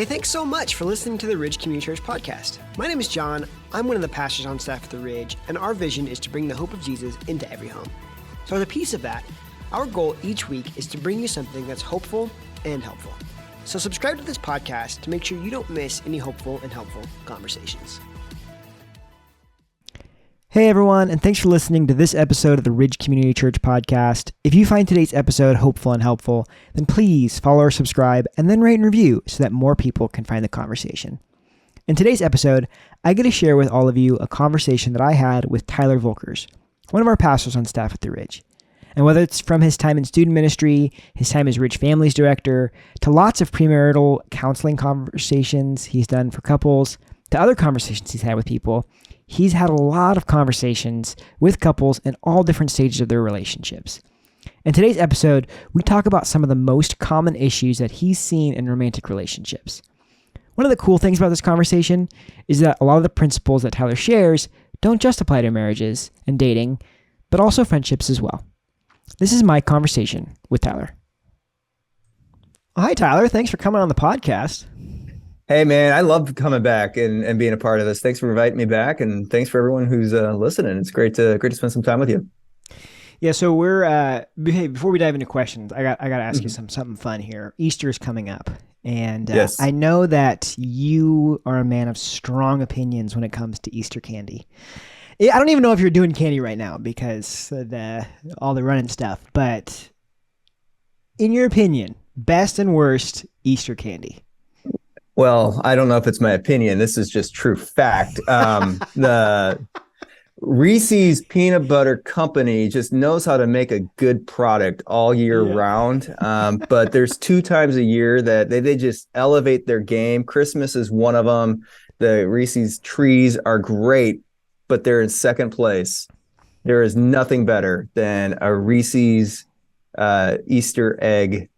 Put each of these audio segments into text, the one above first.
Hey, thanks so much for listening to the Ridge Community Church podcast. My name is John. I'm one of the pastors on staff at the Ridge, and our vision is to bring the hope of Jesus into every home. So as a piece of that, our goal each week is to bring you something that's hopeful and helpful. So subscribe to this podcast to make sure you don't miss any hopeful and helpful conversations. Hey everyone, and thanks for listening to this episode of the Ridge Community Church podcast. If you find today's episode hopeful and helpful, then please follow or subscribe and then rate and review so that more people can find the conversation. In today's episode, I get to share with all of you a conversation that I had with Tyler Volkers, one of our pastors on staff at the Ridge. And whether it's from his time in student ministry, his time as Ridge Families Director, to lots of premarital counseling conversations he's done for couples, to other conversations he's had with people, he's had a lot of conversations with couples in all different stages of their relationships. In today's episode, we talk about some of the most common issues that he's seen in romantic relationships. One of the cool things about this conversation is that a lot of the principles that Tyler shares don't just apply to marriages and dating, but also friendships as well. This is my conversation with Tyler. Hi, Tyler. Thanks for coming on the podcast. Hey, man, I love coming back and being a part of this. Thanks for inviting me back, and thanks for everyone who's listening. It's great to spend some time with you. Yeah, so we're hey, before we dive into questions, I got to ask you something fun here. Easter is coming up, and yes. I know that you are a man of strong opinions when it comes to Easter candy. I don't even know if you're doing candy right now because of all the running stuff, but in your opinion, best and worst Easter candy? Well, I don't know if it's my opinion. This is just true fact. The Reese's Peanut Butter Company just knows how to make a good product all year round. But there's 2 times a year that they just elevate their game. Christmas is one of them. The Reese's trees are great, but they're in second place. There is nothing better than a Reese's Easter egg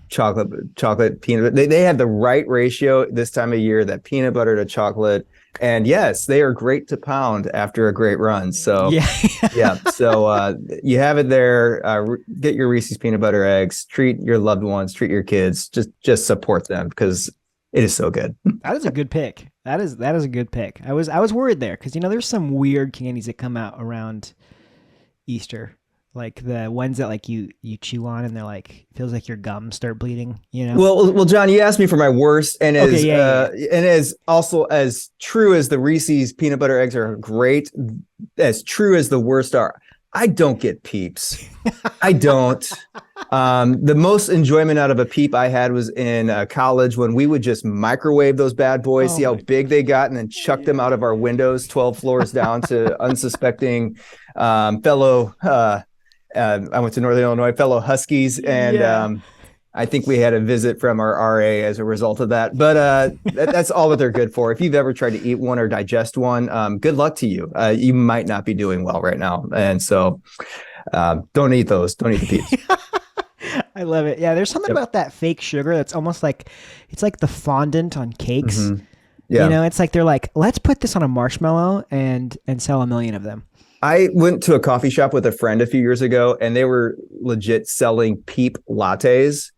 chocolate peanut. They have the right ratio this time of year, that peanut butter to chocolate. And yes, they are great to pound after a great run. So yeah. So you have it there. Get your Reese's peanut butter eggs, treat your loved ones, treat your kids, just support them because it is so good. That is a good pick. That is a good pick. I was worried there because there's some weird candies that come out around Easter. Like the ones that like you chew on and they're like, feels like your gums start bleeding, you know? Well, John, you asked me for my worst, and and as also as true as the Reese's peanut butter eggs are great, as true as the worst are, I don't get Peeps. I don't. The most enjoyment out of a Peep I had was in college when we would just microwave those bad boys, see how big they got, and then chuck them out of our windows 12 floors down to unsuspecting fellow I went to Northern Illinois, fellow Huskies, and I think we had a visit from our RA as a result of that. But that's all that they're good for. If you've ever tried to eat one or digest one, good luck to you. You might not be doing well right now. And so don't eat those. Don't eat the Peeps. I love it. Yeah, there's something about that fake sugar that's almost like, it's like the fondant on cakes. Mm-hmm. Yeah. You know, it's like they're like, let's put this on a marshmallow and sell 1 million of them. I went to a coffee shop with a friend a few years ago, and they were legit selling Peep lattes.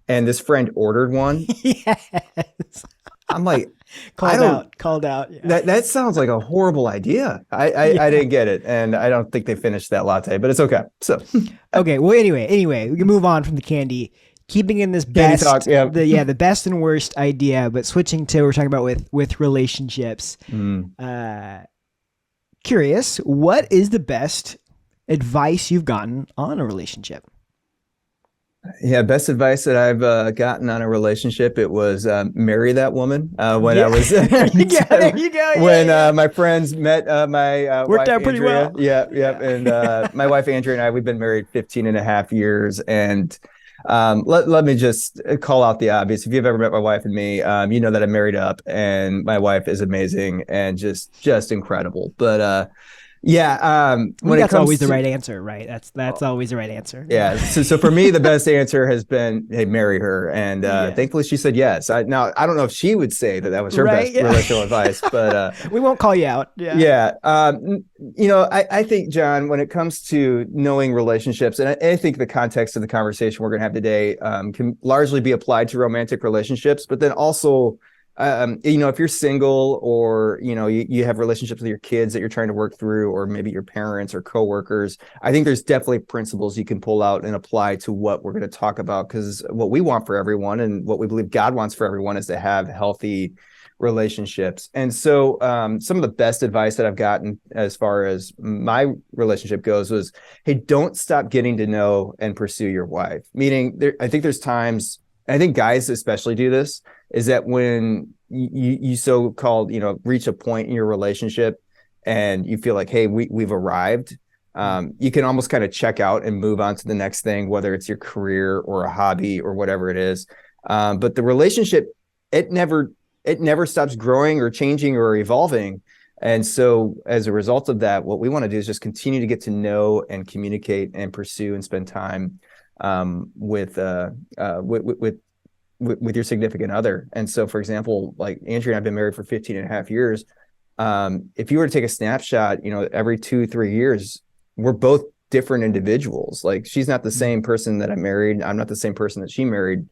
And this friend ordered one. Yes. I'm like, called out. Yeah. That sounds like a horrible idea. I didn't get it, and I don't think they finished that latte, but it's okay. So okay. Well, anyway, we can move on from the candy. Keeping in this best, talk, the best and worst idea, but switching to we're talking about with relationships. Curious, what is the best advice you've gotten on a relationship? Yeah, best advice that I've gotten on a relationship, it was marry that woman. When I was there you go. When my friends met my worked wife, out pretty Andrea. well. Yeah. And my wife Andrea and I, we've been married 15 and a half years. And let me just call out the obvious. If you've ever met my wife and me, you know that I'm married up, and my wife is amazing and just incredible. But Yeah. When it That's comes always the to, right answer, right? That's always the right answer. yeah. So for me, the best answer has been, hey, marry her. And Yeah. thankfully she said yes. Now, I don't know if she would say that that was her Right. best Yeah. relational advice, but We won't call you out. Yeah. yeah. I think, John, when it comes to knowing relationships, and I think the context of the conversation we're going to have today can largely be applied to romantic relationships, but then also, if you're single or, you have relationships with your kids that you're trying to work through, or maybe your parents or coworkers, I think there's definitely principles you can pull out and apply to what we're going to talk about, because what we want for everyone and what we believe God wants for everyone is to have healthy relationships. And so some of the best advice that I've gotten as far as my relationship goes was, hey, don't stop getting to know and pursue your wife. Meaning, I think there's times, and I think guys especially do this, is that when you so-called, reach a point in your relationship and you feel like, hey, we've arrived, you can almost kind of check out and move on to the next thing, whether it's your career or a hobby or whatever it is. But the relationship, it never stops growing or changing or evolving. And so as a result of that, what we want to do is just continue to get to know and communicate and pursue and spend time with your significant other. And so, for example, like Andrea and I've been married for 15 and a half years. If you were to take a snapshot, every 2-3 years, we're both different individuals. Like, she's not the same person that I married. I'm not the same person that she married,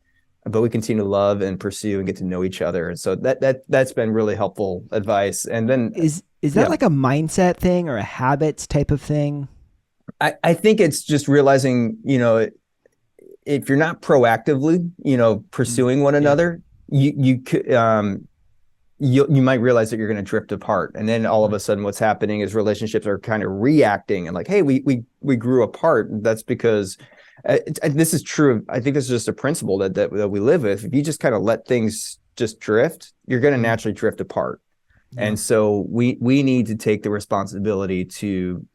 but we continue to love and pursue and get to know each other. And so that's been really helpful advice. And then is that like a mindset thing or a habits type of thing? I think it's just realizing, if you're not proactively, pursuing one another, you might realize that you're going to drift apart. And then all of a sudden what's happening is relationships are kind of reacting and like, hey, we grew apart. That's because this is true. I think this is just a principle that we live with. If you just kind of let things just drift, you're going to naturally drift apart. Yeah. And so we need to take the responsibility to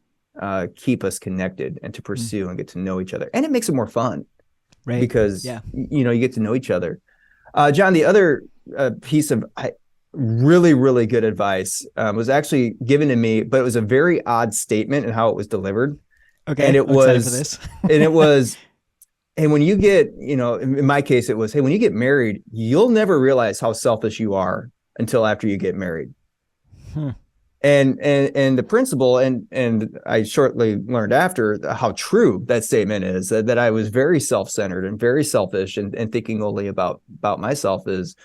keep us connected and to pursue and get to know each other. And it makes it more fun, right? Because, you get to know each other. John, the other piece of really, really good advice was actually given to me, but it was a very odd statement in how it was delivered. Okay. And I'm excited for this. And it was, hey, when you get, in my case, it was, hey, when you get married, you'll never realize how selfish you are until after you get married. And the principle, and I shortly learned after how true that statement is, that I was very self-centered and very selfish and thinking only about myself, is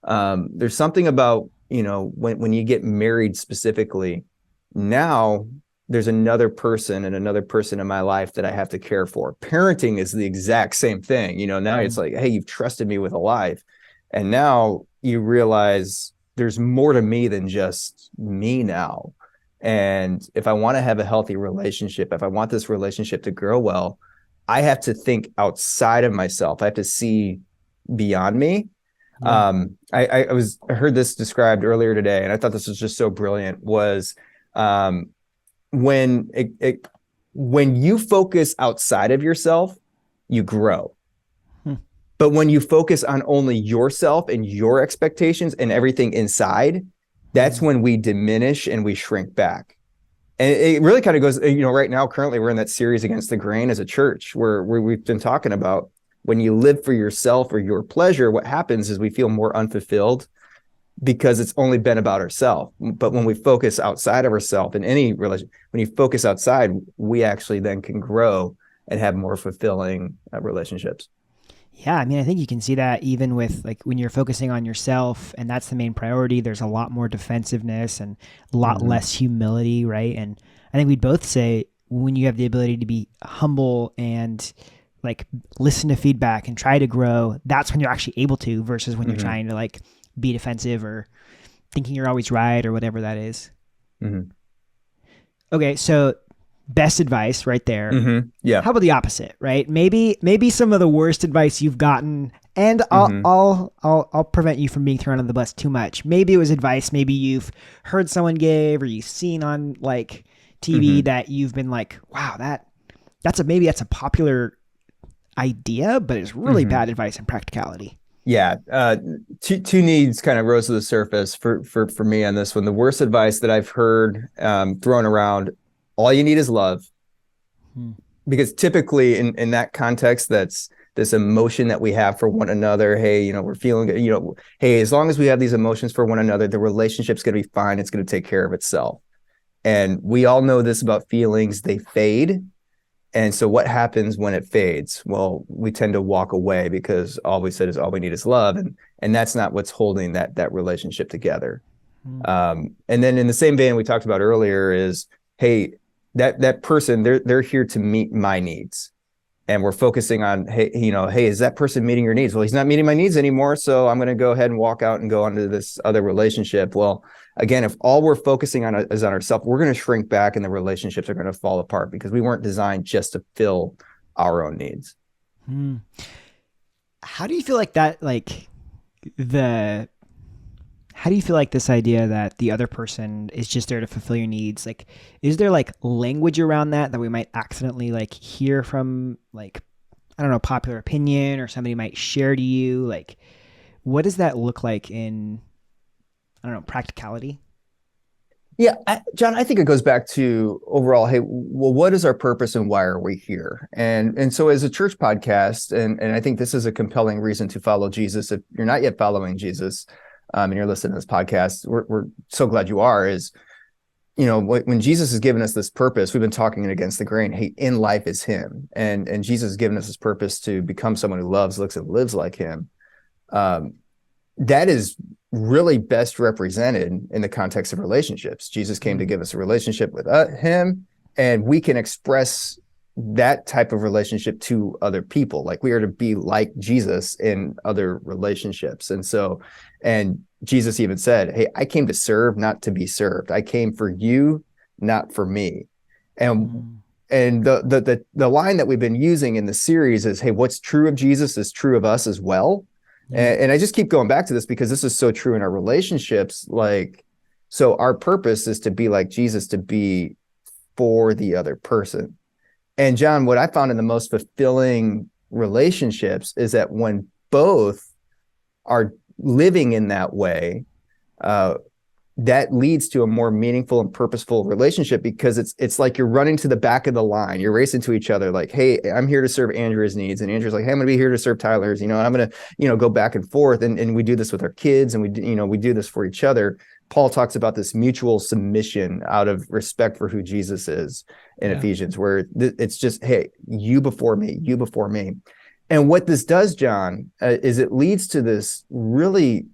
there's something about, when you get married specifically, now there's another person in my life that I have to care for. Parenting is the exact same thing. Now it's like, hey, you've trusted me with a life. And now you realize there's more to me than just me now. And if I want to have a healthy relationship, if I want this relationship to grow well, I have to think outside of myself. I have to see beyond me. Yeah. I heard this described earlier today, and I thought this was just so brilliant, was when you focus outside of yourself, you grow. But when you focus on only yourself and your expectations and everything inside, that's when we diminish and we shrink back. And it really kind of goes, right now, currently we're in that series Against the Grain as a church, where we've been talking about when you live for yourself or your pleasure, what happens is we feel more unfulfilled because it's only been about ourselves. But when we focus outside of ourselves in any relation, when you focus outside, we actually then can grow and have more fulfilling relationships. Yeah, I mean, I think you can see that even with like when you're focusing on yourself and that's the main priority, there's a lot more defensiveness and a lot less humility, right? And I think we'd both say when you have the ability to be humble and like listen to feedback and try to grow, that's when you're actually able to, versus when you're trying to like be defensive or thinking you're always right or whatever that is. Okay, so best advice right there. Yeah. How about the opposite, right? Maybe some of the worst advice you've gotten, and I'll prevent you from being thrown under the bus too much. Maybe it was advice maybe you've heard someone gave or you've seen on like TV that you've been like, wow, that's a popular idea, but it's really bad advice in practicality. Yeah. Two needs kind of rose to the surface for me on this one. The worst advice that I've heard thrown around all you need is love. Hmm. Because typically in that context, that's this emotion that we have for one another. Hey, we're feeling good. Hey, as long as we have these emotions for one another, the relationship's going to be fine. It's going to take care of itself. And we all know this about feelings. They fade. And so what happens when it fades? Well, we tend to walk away because all we said is all we need is love. And that's not what's holding that relationship together. And then in the same vein we talked about earlier is, hey, that person, they're here to meet my needs. And we're focusing on, hey, is that person meeting your needs? Well, he's not meeting my needs anymore. So I'm going to go ahead and walk out and go onto this other relationship. Well, again, if all we're focusing on is on ourselves, we're going to shrink back and the relationships are going to fall apart because we weren't designed just to fill our own needs. How do you feel like that, how do you feel like this idea that the other person is just there to fulfill your needs? Like, is there like language around that we might accidentally like hear from, like, I don't know, popular opinion, or somebody might share to you? Like, what does that look like in, I don't know, practicality? Yeah, John, I think it goes back to overall, hey, well, what is our purpose and why are we here? And so as a church podcast, and I think this is a compelling reason to follow Jesus. If you're not yet following Jesus, and you're listening to this podcast, we're so glad you are, is, when Jesus has given us this purpose, we've been talking it against the grain. Hey, in life is him. And Jesus has given us this purpose to become someone who loves, looks, and lives like him. That is really best represented in the context of relationships. Jesus came to give us a relationship with him, and we can express that type of relationship to other people. Like, we are to be like Jesus in other relationships. And Jesus even said, hey, I came to serve, not to be served. I came for you, not for me. And the line that we've been using in the series is, hey, what's true of Jesus is true of us as well. And I just keep going back to this because this is so true in our relationships. Like, so our purpose is to be like Jesus, to be for the other person. And John, what I found in the most fulfilling relationships is that when both are living in that way, that leads to a more meaningful and purposeful relationship, because it's like you're running to the back of the line. You're racing to each other. Like, hey, I'm here to serve Andrea's needs. And Andrea's like, hey, I'm going to be here to serve Tyler's, and I'm going to, go back and forth. And we do this with our kids, and we do this for each other. Paul talks about this mutual submission out of respect for who Jesus is in Ephesians, where it's just, hey, you before me, you before me. And what this does, John, is it leads to this really,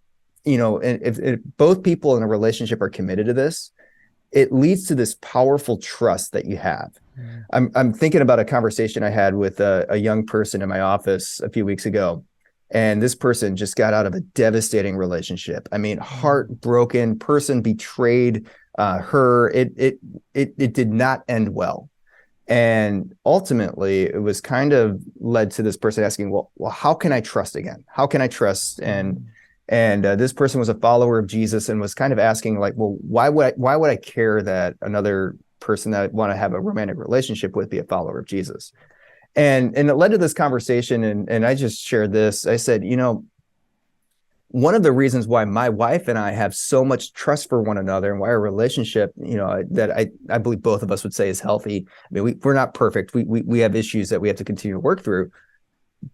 and if both people in a relationship are committed to this, it leads to this powerful trust that you have. I'm thinking about a conversation I had with a young person in my office a few weeks ago. And this person just got out of a devastating relationship. I mean, heartbroken, person betrayed her. It did not end well. And ultimately, it was kind of led to this person asking, well, how can I trust again? How can I trust? And this person was a follower of Jesus and was kind of asking, like, well, why would I care that another person that I want to have a romantic relationship with be a follower of Jesus? And it led to this conversation, and I just shared this. I said, one of the reasons why my wife and I have so much trust for one another, and why our relationship, that I believe both of us would say is healthy. I mean, we're not perfect. We have issues that we have to continue to work through.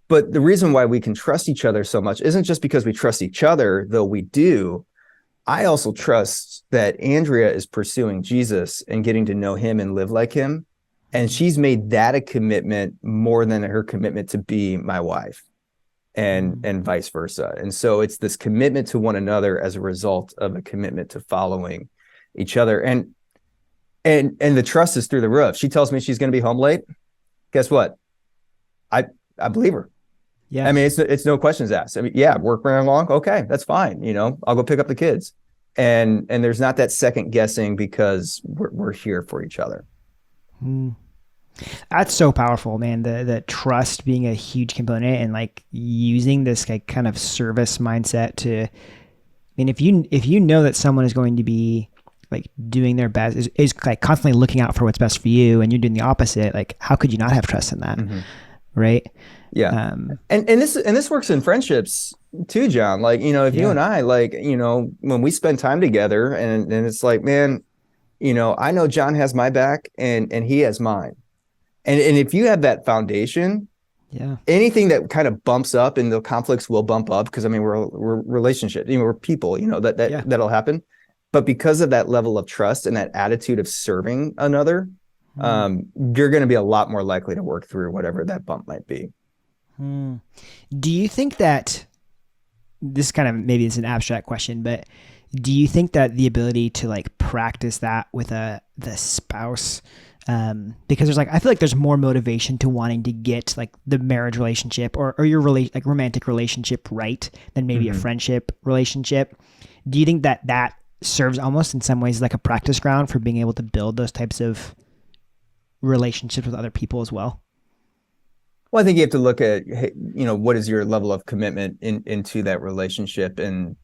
But the reason why we can trust each other so much isn't just because we trust each other, though we do. I also trust that Andrea is pursuing Jesus and getting to know him and live like him. And she's made that a commitment more than her commitment to be my wife, and vice versa. And so it's this commitment to one another as a result of a commitment to following each other. And the trust is through the roof. She tells me she's going to be home late. Guess what? I believe her. Yeah. I mean, it's no questions asked. I mean, yeah, work running along. Okay, that's fine. I'll go pick up the kids. And there's not that second guessing, because we're here for each other. That's so powerful, man. The trust being a huge component, and like using this like kind of service mindset to, I mean, if you know that someone is going to be like doing their best, is like constantly looking out for what's best for you, and you're doing the opposite, like how could you not have trust in that? Right? Yeah. And this works in friendships too, John. Like, if you and I, like, when we spend time together, and it's like, man, I know John has my back and he has mine. And if you have that foundation, yeah, anything that kind of bumps up, and the conflicts will bump up, because I mean we're relationships, we're people, that'll happen. But because of that level of trust and that attitude of serving another, you're going to be a lot more likely to work through whatever that bump might be. Do you think that this kind of, maybe it's an abstract question, but do you think that the ability to like practice that with the spouse, because there's I feel like there's more motivation to wanting to get like the marriage relationship or your like romantic relationship right than maybe a friendship relationship. Do you think that serves almost in some ways like a practice ground for being able to build those types of relationships with other people as well? Well, I think you have to look at, what is your level of commitment into that relationship. And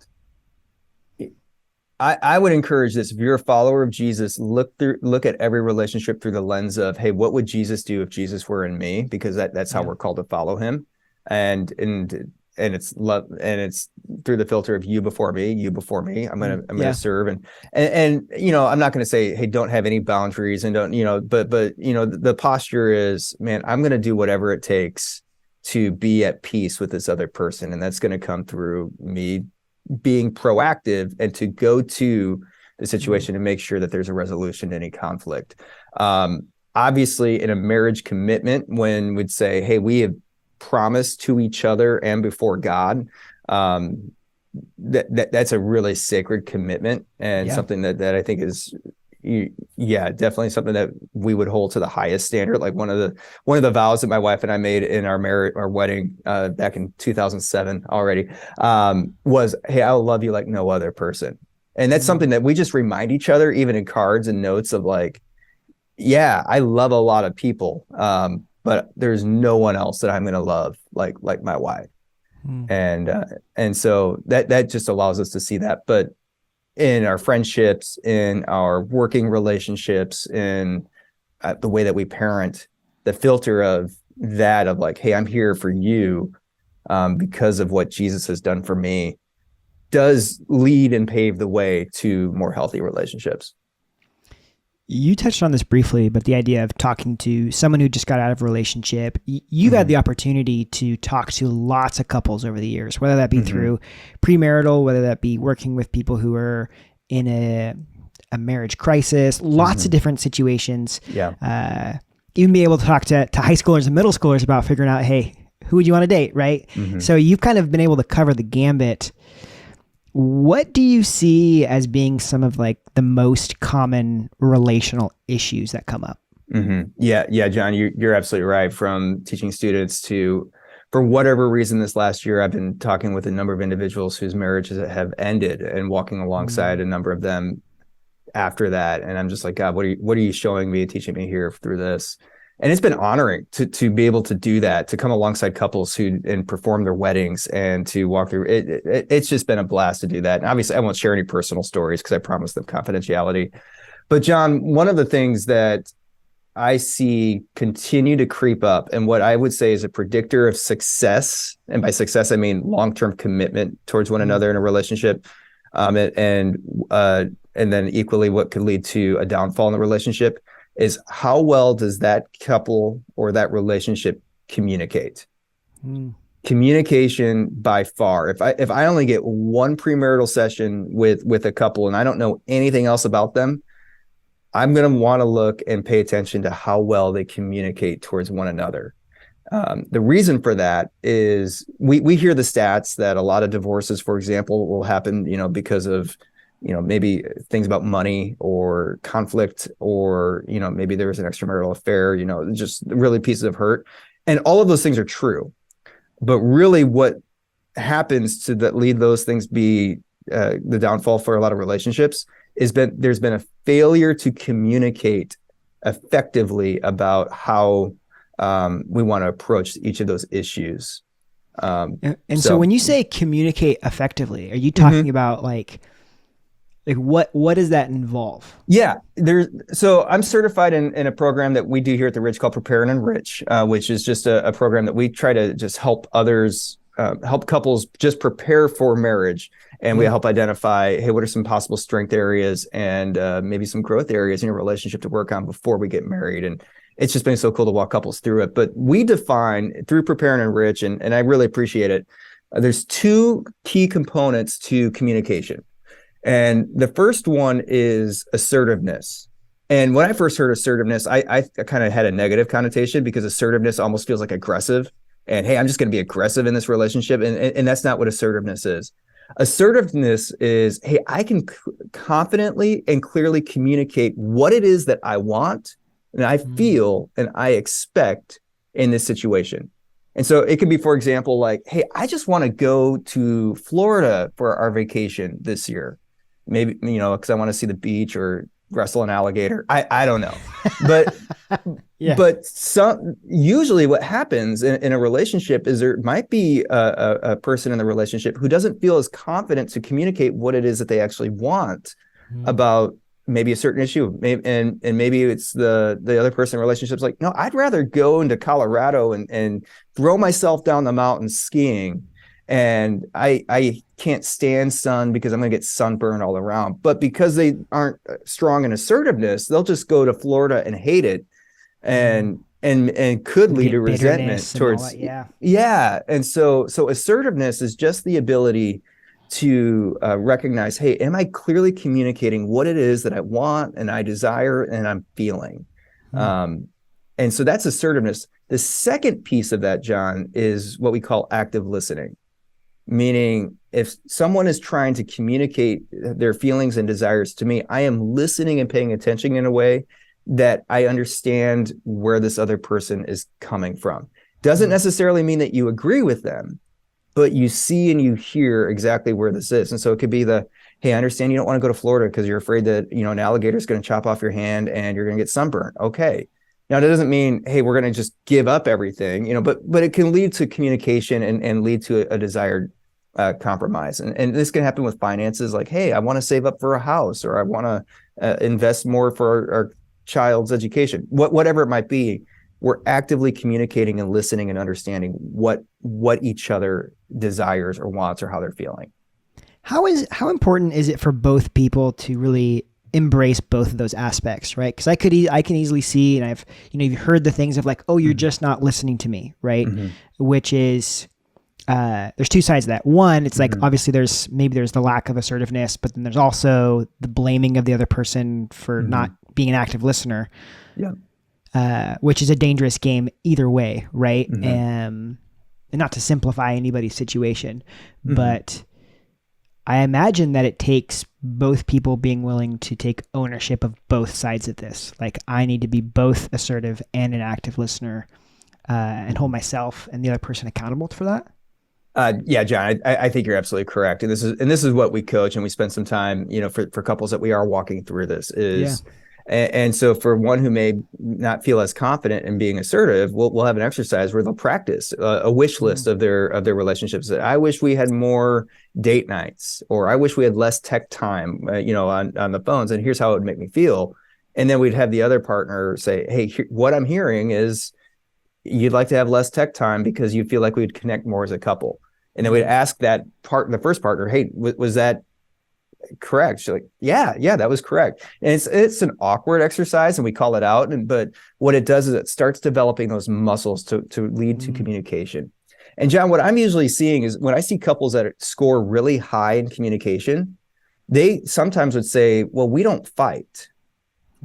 I would encourage this. If you're a follower of Jesus, look at every relationship through the lens of, hey, what would Jesus do if Jesus were in me? Because that's how we're called to follow him. And it's love, and it's through the filter of you before me. I'm gonna serve, and I'm not gonna say, hey, don't have any boundaries and don't, but the posture is, man, I'm gonna do whatever it takes to be at peace with this other person, and that's gonna come through me being proactive and to go to the situation and make sure that there's a resolution to any conflict. Obviously, in a marriage commitment, when we'd say, hey, we have promise to each other and before God, that's a really sacred commitment, and something that I think is definitely something that we would hold to the highest standard. Like one of the vows that my wife and I made in our wedding back in 2007 already was, hey, I'll love you like no other person. And that's something that we just remind each other, even in cards and notes, of like, I love a lot of people, but there's no one else that I'm going to love like my wife. And so that just allows us to see that. But in our friendships, in our working relationships, in the way that we parent, the filter of that, of like, hey, I'm here for you because of what Jesus has done for me, does lead and pave the way to more healthy relationships. You touched on this briefly, but the idea of talking to someone who just got out of a relationship, you've had the opportunity to talk to lots of couples over the years, whether that be through premarital, whether that be working with people who are in a marriage crisis, lots of different situations. Even be able to talk to high schoolers and middle schoolers about figuring out, hey, who would you want to date, right? So you've kind of been able to cover the gambit. What do you see as being some of like the most common relational issues that come up? Yeah, John, you're absolutely right. From teaching students to, for whatever reason, this last year, I've been talking with a number of individuals whose marriages have ended and walking alongside a number of them after that. And I'm just like, God, what are you showing me, teaching me here through this? And it's been honoring to be able to do that, to come alongside couples and perform their weddings and to walk through it. It's just been a blast to do that. And obviously I won't share any personal stories because I promised them confidentiality. But John, one of the things that I see continue to creep up, and what I would say is a predictor of success, and by success, I mean long-term commitment towards one another in a relationship, and then equally what could lead to a downfall in the relationship, is how well does that couple or that relationship communicate? Communication by far. If I only get one premarital session with a couple and I don't know anything else about them, I'm going to want to look and pay attention to how well they communicate towards one another. The reason for that is we hear the stats that a lot of divorces, for example, will happen, because of maybe things about money or conflict, or, maybe there was an extramarital affair, just really pieces of hurt. And all of those things are true. But really what happens to lead those things be the downfall for a lot of relationships is there's been a failure to communicate effectively about how we want to approach each of those issues. So when you say communicate effectively, are you talking about like what does that involve? Yeah, so I'm certified in a program that we do here at the Ridge called Prepare and Enrich, which is just a program that we try to just help others, help couples just prepare for marriage. and we help identify, hey, what are some possible strength areas and maybe some growth areas in your relationship to work on before we get married. And it's just been so cool to walk couples through it. But we define through Prepare and Enrich, and I really appreciate it. There's two key components to communication. And the first one is assertiveness. And when I first heard assertiveness, I kind of had a negative connotation because assertiveness almost feels like aggressive. And hey, I'm just going to be aggressive in this relationship. And that's not what assertiveness is. Assertiveness is, hey, I can confidently and clearly communicate what it is that I want and I feel and I expect in this situation. And so it could be, for example, like, hey, I just want to go to Florida for our vacation this year. Maybe, because I want to see the beach or wrestle an alligator. I don't know. But but usually what happens in a relationship is there might be a person in the relationship who doesn't feel as confident to communicate what it is that they actually want about maybe a certain issue. And maybe it's the other person in the relationship's like, no, I'd rather go into Colorado and throw myself down the mountain skiing. And I can't stand sun because I'm going to get sunburned all around. But because they aren't strong in assertiveness, they'll just go to Florida and hate it, and could lead to resentment towards And so assertiveness is just the ability to recognize, hey, am I clearly communicating what it is that I want and I desire and I'm feeling? And so that's assertiveness. The second piece of that, John, is what we call active listening. Meaning, if someone is trying to communicate their feelings and desires to me, I am listening and paying attention in a way that I understand where this other person is coming from. Doesn't necessarily mean that you agree with them, but you see and you hear exactly where this is. And so it could be hey, I understand you don't want to go to Florida because you're afraid that, an alligator is going to chop off your hand and you're going to get sunburned. Okay. Now, that doesn't mean, hey, we're going to just give up everything, but it can lead to communication and lead to a desired compromise. And this can happen with finances, like, hey, I want to save up for a house, or I want to invest more for our child's education, whatever it might be. We're actively communicating and listening and understanding what each other desires or wants or how they're feeling. How important is it for both people to really embrace both of those aspects, right? Because I can easily see, and you've heard the things of like, oh, you're just not listening to me, right? Which is, there's two sides of that. One, it's like, obviously there's the lack of assertiveness, but then there's also the blaming of the other person for not being an active listener, which is a dangerous game either way, right? And not to simplify anybody's situation, but I imagine that it takes both people being willing to take ownership of both sides of this. Like, I need to be both assertive and an active listener, and hold myself and the other person accountable for that. Yeah, John, I think you're absolutely correct. And this is what we coach, and we spend some time, for couples that we are walking through this is. And so for one who may not feel as confident in being assertive, we'll have an exercise where they'll practice a wish list of their relationships. I wish we had more date nights, or I wish we had less tech time, on the phones. And here's how it would make me feel. And then we'd have the other partner say, hey, what I'm hearing is you'd like to have less tech time because you feel like we'd connect more as a couple. And then we'd ask the first partner, hey, was that correct? She's like, yeah, that was correct. And it's an awkward exercise, and we call it out. But what it does is it starts developing those muscles to lead to communication. And John, what I'm usually seeing is when I see couples that score really high in communication, they sometimes would say, well, we don't fight.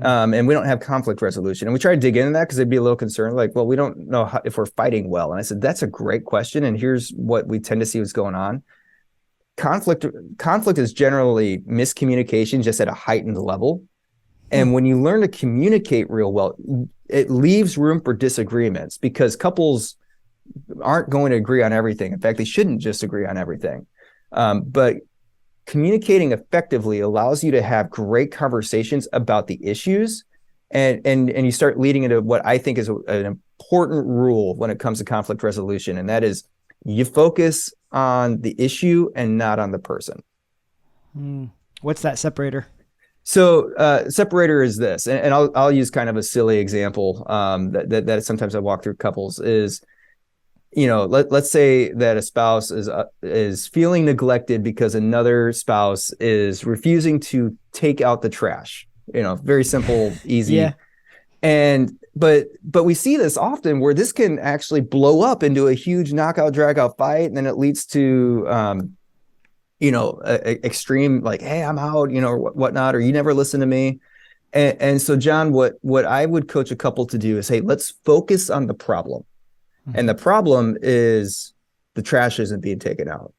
And we don't have conflict resolution. And we try to dig into that because they'd be a little concerned, like, well, we don't know if we're fighting well. And I said, that's a great question. And here's what we tend to see what's going on. Conflict is generally miscommunication, just at a heightened level. And when you learn to communicate real well, it leaves room for disagreements, because couples aren't going to agree on everything. In fact, they shouldn't just agree on everything. But communicating effectively allows you to have great conversations about the issues, and you start leading into what I think is an important rule when it comes to conflict resolution, and that is you focus on the issue and not on the person. What's that separator? So separator is this, and I'll use kind of a silly example that sometimes I walk through couples is, let's say that a spouse is feeling neglected because another spouse is refusing to take out the trash. Very simple, easy. Yeah. But we see this often where this can actually blow up into a huge knockout drag out fight, and then it leads to extreme, like, hey, I'm out, or whatnot, or you never listen to me. And so, John, what I would coach a couple to do is, hey, let's focus on the problem. Mm-hmm. And the problem is the trash isn't being taken out.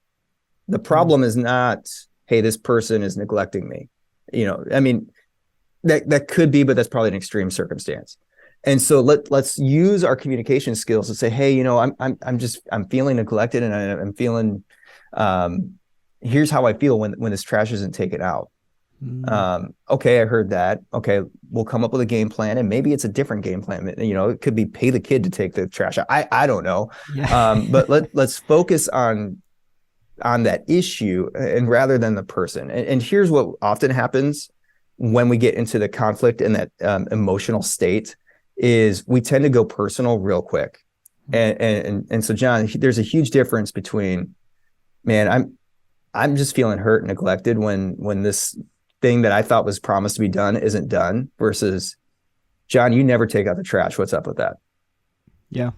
The problem is not, hey, this person is neglecting me. I mean, that could be, but that's probably an extreme circumstance. And so let's use our communication skills to say, hey, I'm feeling neglected, and I'm feeling, here's how I feel when this trash isn't taken out. Okay, I heard that. Okay, we'll come up with a game plan, and maybe it's a different game plan. It could be pay the kid to take the trash out. I don't know. Yeah. But let's focus on that issue, and rather than the person. And here's what often happens when we get into the conflict and that emotional state is we tend to go personal real quick. And so, John, there's a huge difference between, man, I'm just feeling hurt and neglected when this thing that I thought was promised to be done isn't done, versus, John, you never take out the trash. What's up with that? Yeah.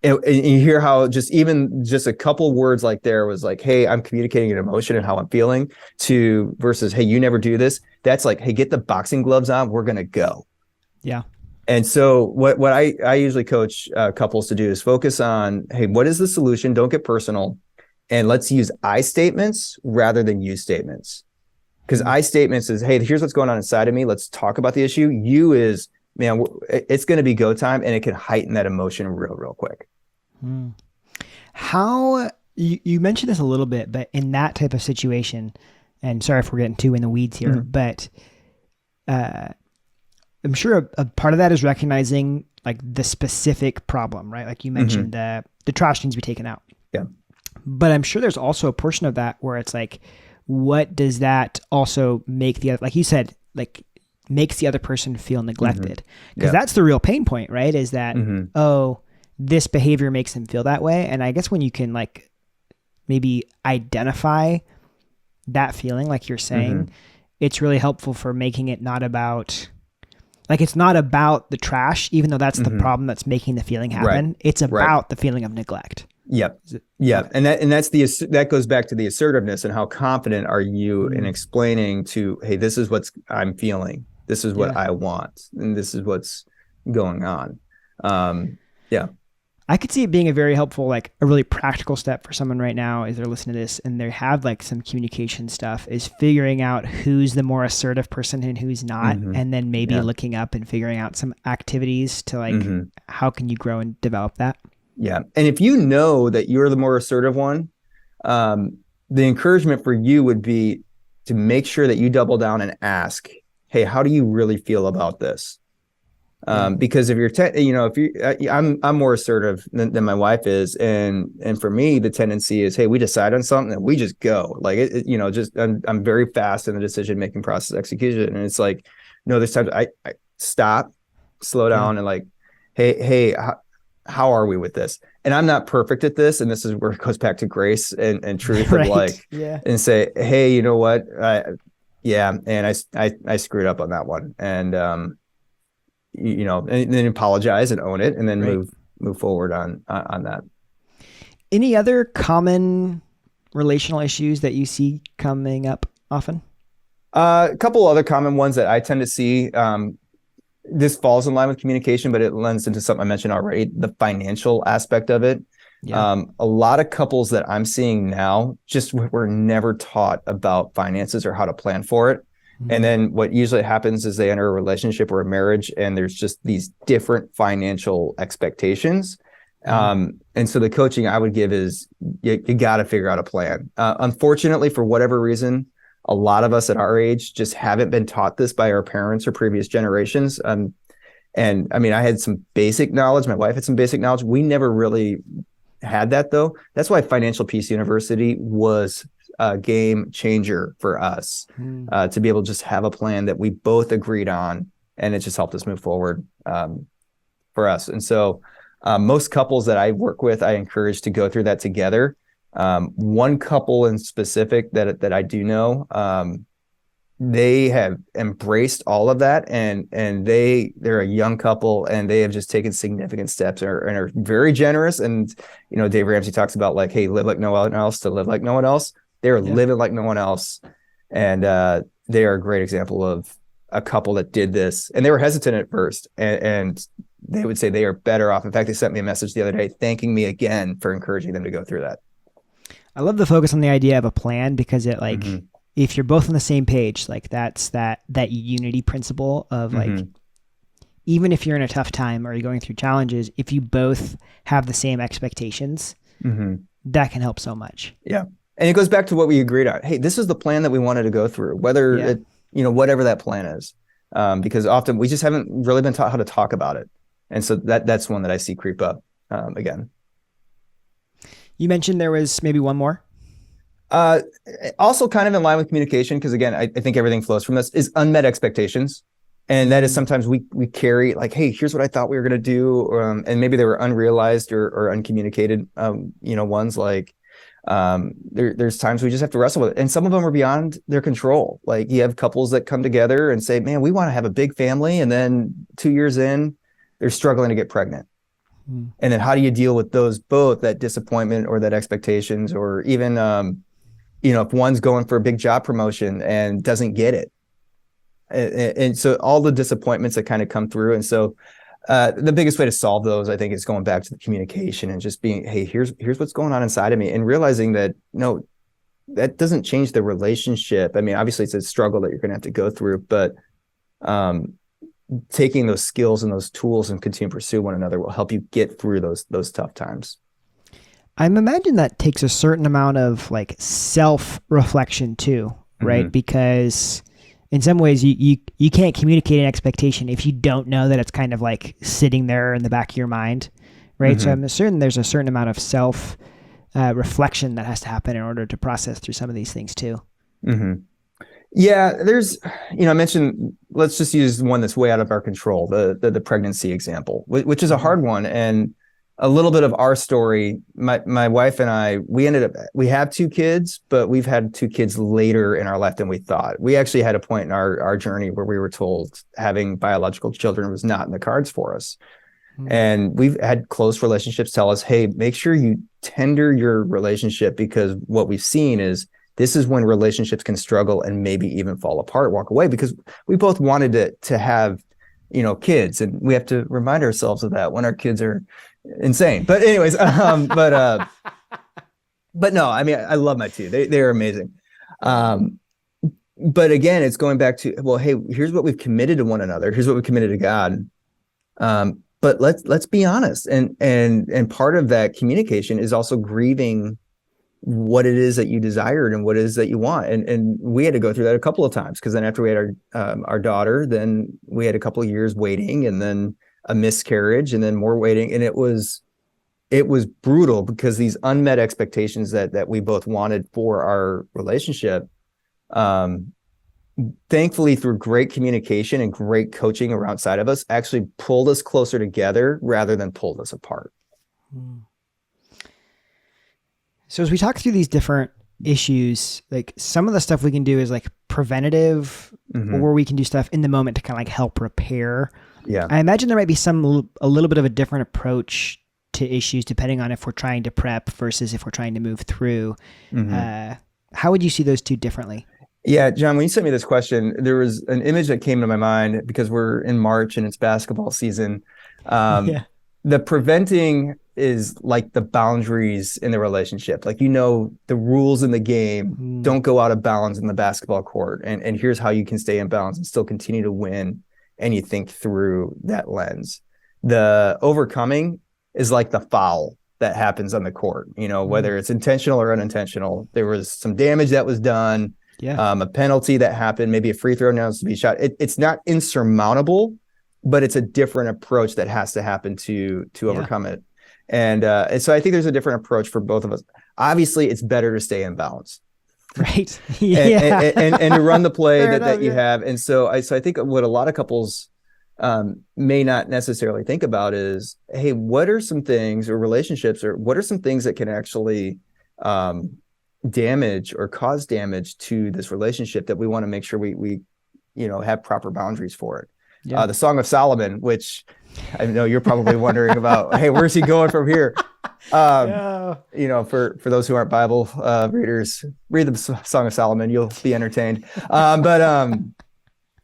And you hear how just a couple words like there was like, hey, I'm communicating an emotion and how I'm feeling, to versus, hey, you never do this. That's like, hey, get the boxing gloves on. We're going to go. Yeah. And so what I usually coach couples to do is focus on, hey, what is the solution? Don't get personal. And let's use I statements rather than you statements. Because I statements is, hey, here's what's going on inside of me. Let's talk about the issue. You is, man, it's going to be go time, and it can heighten that emotion real quick. How, you mentioned this a little bit, but in that type of situation, and sorry if we're getting too in the weeds here, but I'm sure a part of that is recognizing like the specific problem, right? Like you mentioned, the trash needs to be taken out. Yeah. But I'm sure there's also a portion of that where it's like, what does that also make like you said, like makes the other person feel neglected? Because that's the real pain point, right? Is that, oh, this behavior makes them feel that way. And I guess when you can like maybe identify that feeling, like you're saying, it's really helpful for making it not about, like, it's not about the trash, even though that's the problem that's making the feeling happen. Right. It's about the feeling of neglect. Yep. Yeah. Okay. And that's that goes back to the assertiveness and how confident are you in explaining to, hey, this is what I'm feeling. This is what I want. And this is what's going on. Yeah. I could see it being a very helpful, like a really practical step for someone right now as they're listening to this and they have like some communication stuff, is figuring out who's the more assertive person and who's not. And then maybe looking up and figuring out some activities to like, how can you grow and develop that? Yeah. And if you know that you're the more assertive one, the encouragement for you would be to make sure that you double down and ask, hey, how do you really feel about this? Because if you're, I'm more assertive than my wife is. And for me, the tendency is, hey, we decide on something and we just go like I'm very fast in the decision-making process, execution. And it's like, no, this time I stop, slow down and like, hey, how are we with this? And I'm not perfect at this. And this is where it goes back to grace and truth of like, and say, hey, you know what? And I screwed up on that one. And, and then apologize and own it and then move forward on that. Any other common relational issues that you see coming up often? A couple other common ones that I tend to see, this falls in line with communication, but it lends into something I mentioned already, the financial aspect of it. Yeah. A lot of couples that I'm seeing now just were never taught about finances or how to plan for it. And then what usually happens is they enter a relationship or a marriage and there's just these different financial expectations. And so the coaching I would give is you got to figure out a plan. Unfortunately, for whatever reason, a lot of us at our age just haven't been taught this by our parents or previous generations. And I mean, I had some basic knowledge. My wife had some basic knowledge. We never really had that though. That's why Financial Peace University was a game changer for us, to be able to just have a plan that we both agreed on. And it just helped us move forward for us. And so Most couples that I work with, I encourage to go through that together. One couple in specific that I do know, they have embraced all of that, and they're a young couple, and they have just taken significant steps and are very generous. And Dave Ramsey talks about like, hey, live like no one else to live like no one else. They're living like no one else, and they are a great example of a couple that did this. And they were hesitant at first, and they would say they are better off. In fact, they sent me a message the other day thanking me again for encouraging them to go through that. I love the focus on the idea of a plan, because it like, if you're both on the same page, like that's that unity principle of like, even if you're in a tough time or you're going through challenges, if you both have the same expectations, that can help so much. Yeah. And it goes back to what we agreed on. Hey, this is the plan that we wanted to go through, whether it, whatever that plan is, because often we just haven't really been taught how to talk about it. And so that's one that I see creep up again. You mentioned there was maybe one more. Also kind of in line with communication, because again, I think everything flows from this, is unmet expectations. And that is sometimes we carry like, hey, here's what I thought we were going to do. And maybe they were unrealized or uncommunicated, ones like, there's times we just have to wrestle with it. And some of them are beyond their control. Like you have couples that come together and say, man, we want to have a big family. And then 2 years in, they're struggling to get pregnant. And then how do you deal with those, both that disappointment or that expectations, or even, if one's going for a big job promotion and doesn't get it. And so all the disappointments that kind of come through. And so the biggest way to solve those, I think, is going back to the communication and just being, hey, here's what's going on inside of me, and realizing that, no, that doesn't change the relationship. I mean, obviously it's a struggle that you're going to have to go through, but taking those skills and those tools and continue to pursue one another will help you get through those tough times. I imagine that takes a certain amount of like self-reflection too, right? Because in some ways you can't communicate an expectation if you don't know that it's kind of like sitting there in the back of your mind, right? So I'm certain there's a certain amount of self reflection that has to happen in order to process through some of these things too. Yeah, there's, I mentioned, let's just use one that's way out of our control, the pregnancy example, which is a hard one. And a little bit of our story, my wife and I, we have 2 kids, but we've had 2 kids later in our life than we thought. We actually had a point in our journey where we were told having biological children was not in the cards for us. And we've had close relationships tell us, hey, make sure you tender your relationship, because what we've seen is this is when relationships can struggle and maybe even fall apart, walk away, because we both wanted to have, kids, and we have to remind ourselves of that when our kids are insane. But anyways, but no, I mean, I love my 2. They're amazing. But again, it's going back to, well, hey, here's what we've committed to one another. Here's what we've committed to God. But let's be honest. And part of that communication is also grieving what it is that you desired and what it is that you want. And we had to go through that a couple of times, because then after we had our daughter, then we had a couple of years waiting, and then a miscarriage, and then more waiting. And it was brutal, because these unmet expectations that we both wanted for our relationship, thankfully through great communication and great coaching around side of us, actually pulled us closer together rather than pulled us apart. So as we talk through these different issues, like some of the stuff we can do is like preventative, or we can do stuff in the moment to kind of like help repair. Yeah. I imagine there might be a little bit of a different approach to issues depending on if we're trying to prep versus if we're trying to move through. How would you see those two differently? Yeah, John, when you sent me this question, there was an image that came to my mind, because we're in March and it's basketball season. The preventing is like the boundaries in the relationship. Like, the rules in the game don't go out of bounds in the basketball court. And here's how you can stay in balance and still continue to win. And you think through that lens. The overcoming is like the foul that happens on the court, whether it's intentional or unintentional. There was some damage that was done. A penalty that happened, maybe a free throw now to be shot. It's not insurmountable, but it's a different approach that has to happen to overcome it. And so I think there's a different approach for both of us. Obviously, it's better to stay in balance. Right. And to run the play that you have. And so I think what a lot of couples may not necessarily think about is, hey, what are some things or relationships, or what are some things that can actually damage or cause damage to this relationship that we want to make sure we have proper boundaries for it. The Song of Solomon, which I know you're probably wondering about, hey, where's he going from here? For those who aren't Bible readers, read the Song of Solomon, you'll be entertained. But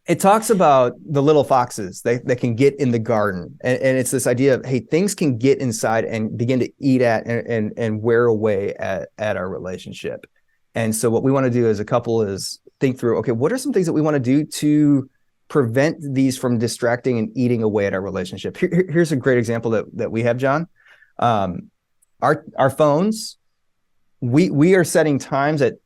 it talks about the little foxes that can get in the garden. And it's this idea of, hey, things can get inside and begin to eat at and wear away at our relationship. And so what we want to do as a couple is think through, okay, what are some things that we want to do to prevent these from distracting and eating away at our relationship? Here's a great example that we have, John. Our phones, we are setting times at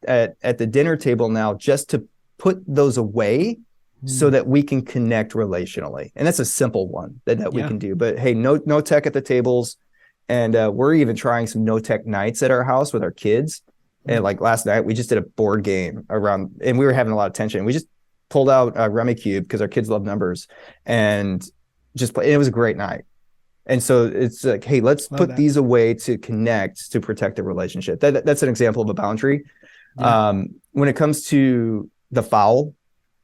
the dinner table now just to put those away so that we can connect relationally. And that's a simple one that we can do. But hey, no tech at the tables. And we're even trying some no tech nights at our house with our kids. And like last night, we just did a board game around, and we were having a lot of tension. We just pulled out Rummy Cube because our kids love numbers, and just play. It was a great night. And so it's like, hey, let's put these away to connect, to protect the relationship. That's an example of a boundary. Yeah. When it comes to the foul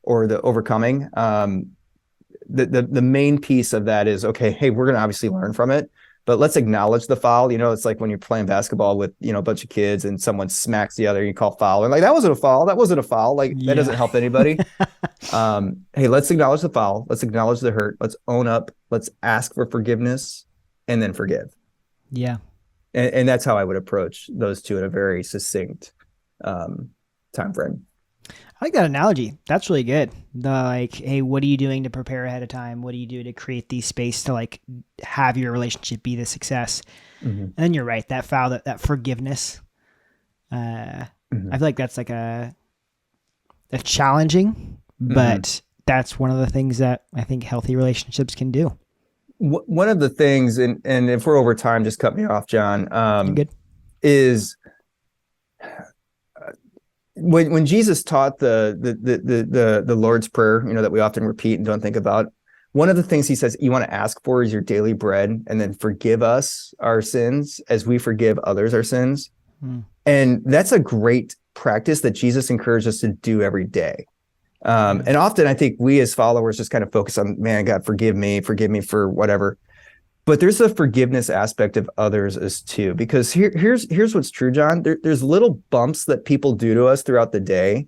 or the overcoming, the main piece of that is, okay, hey, we're going to obviously learn from it, but let's acknowledge the foul. It's like when you're playing basketball with, a bunch of kids and someone smacks the other, you call foul. And like, that wasn't a foul. That wasn't a foul. Like that doesn't help anybody. Hey, let's acknowledge the foul. Let's acknowledge the hurt. Let's own up. Let's ask for forgiveness and then forgive. Yeah. And that's how I would approach those two in a very succinct time frame. I like that analogy. That's really good. Hey, what are you doing to prepare ahead of time? What do you do to create the space to have your relationship be the success? Mm-hmm. And then you're right. That foul, that forgiveness. I feel like that's like a challenging, but that's one of the things that I think healthy relationships can do. One of the things, and if we're over time, just cut me off, John. Good. Is when Jesus taught the Lord's Prayer, that we often repeat and don't think about. One of the things he says you want to ask for is your daily bread, and then forgive us our sins as we forgive others our sins. And that's a great practice that Jesus encouraged us to do every day. And often I think we as followers just kind of focus on, man, God, forgive me for whatever. But there's a forgiveness aspect of others as too, because here's what's true, John. There's little bumps that people do to us throughout the day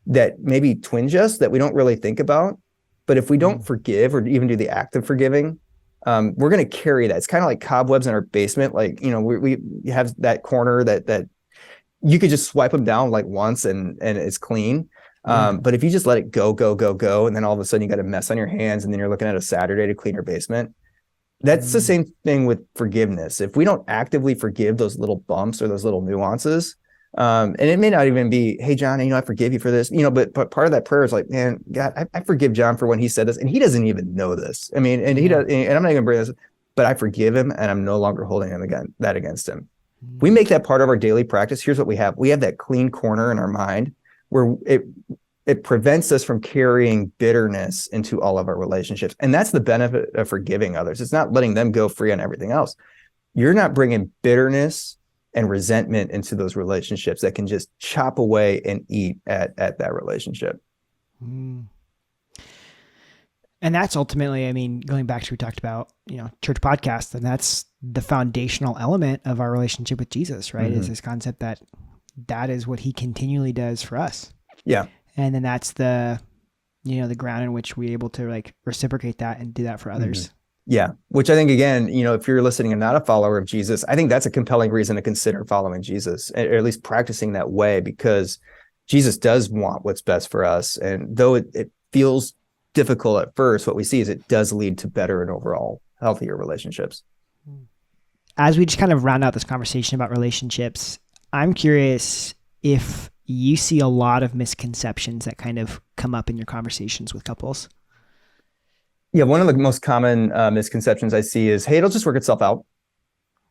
that maybe twinge us that we don't really think about. But if we don't forgive or even do the act of forgiving, we're going to carry that. It's kind of like cobwebs in our basement. Like, we have that corner that you could just swipe them down like once and it's clean. But if you just let it go, and then all of a sudden you got a mess on your hands, and then you're looking at a Saturday to clean your basement. That's the same thing with forgiveness. If we don't actively forgive those little bumps or those little nuances, and it may not even be, hey, John, I forgive you for this, but part of that prayer is like, man, God, I forgive John for when he said this, and he doesn't even know this. I mean, and he does, and I'm not even bring this, but I forgive him, and I'm no longer holding that against him. We make that part of our daily practice. Here's what we have. We have that clean corner in our mind where it prevents us from carrying bitterness into all of our relationships. And that's the benefit of forgiving others. It's not letting them go free on everything else. You're not bringing bitterness and resentment into those relationships that can just chop away and eat at that relationship. And that's ultimately, going back to, we talked about, church podcast, and that's the foundational element of our relationship with Jesus, right? Is this concept that is what he continually does for us. Yeah. And then that's the ground in which we're able to reciprocate that and do that for others. Yeah. Which I think, again, if you're listening and not a follower of Jesus, I think that's a compelling reason to consider following Jesus, or at least practicing that way, because Jesus does want what's best for us. And though it feels difficult at first, what we see is it does lead to better and overall healthier relationships. As we just kind of round out this conversation about relationships, I'm curious if you see a lot of misconceptions that kind of come up in your conversations with couples. Yeah, one of the most common misconceptions I see is, hey, it'll just work itself out.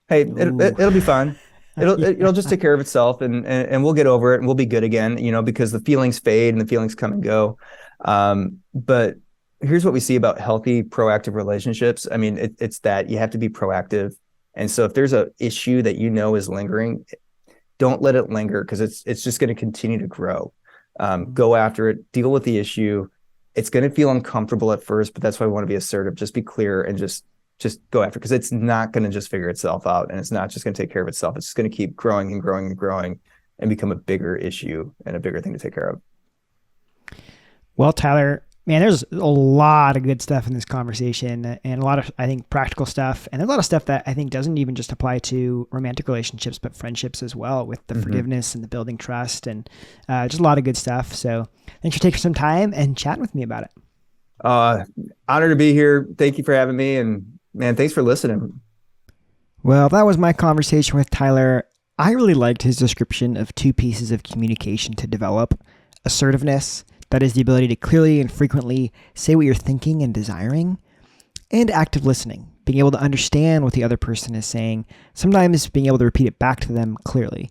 Hey, it'll be fine. It'll just take care of itself, and we'll get over it, and we'll be good again, because the feelings fade and the feelings come and go. But here's what we see about healthy, proactive relationships. I mean, it's that you have to be proactive. And so if there's an issue that is lingering, don't let it linger, because it's just going to continue to grow. Go after it, deal with the issue. It's going to feel uncomfortable at first, but that's why I want to be assertive. Just be clear and just go after it, because it's not going to just figure itself out, and it's not just going to take care of itself. It's just going to keep growing and growing and growing and become a bigger issue and a bigger thing to take care of. Well, Tyler, man, there's a lot of good stuff in this conversation, and a lot of, I think, practical stuff. And there's a lot of stuff that I think doesn't even just apply to romantic relationships, but friendships as well, with the forgiveness and the building trust, and just a lot of good stuff. So thanks for taking some time and chatting with me about it. Honored to be here. Thank you for having me. And man, thanks for listening. Well, that was my conversation with Tyler. I really liked his description of 2 pieces of communication to develop: assertiveness, that is the ability to clearly and frequently say what you're thinking and desiring, and active listening, being able to understand what the other person is saying, sometimes being able to repeat it back to them clearly.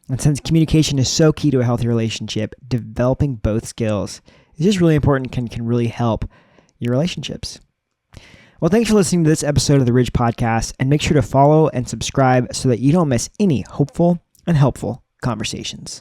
And since communication is so key to a healthy relationship, developing both skills is just really important and can really help your relationships. Well, thanks for listening to this episode of the Ridge Podcast, and make sure to follow and subscribe so that you don't miss any hopeful and helpful conversations.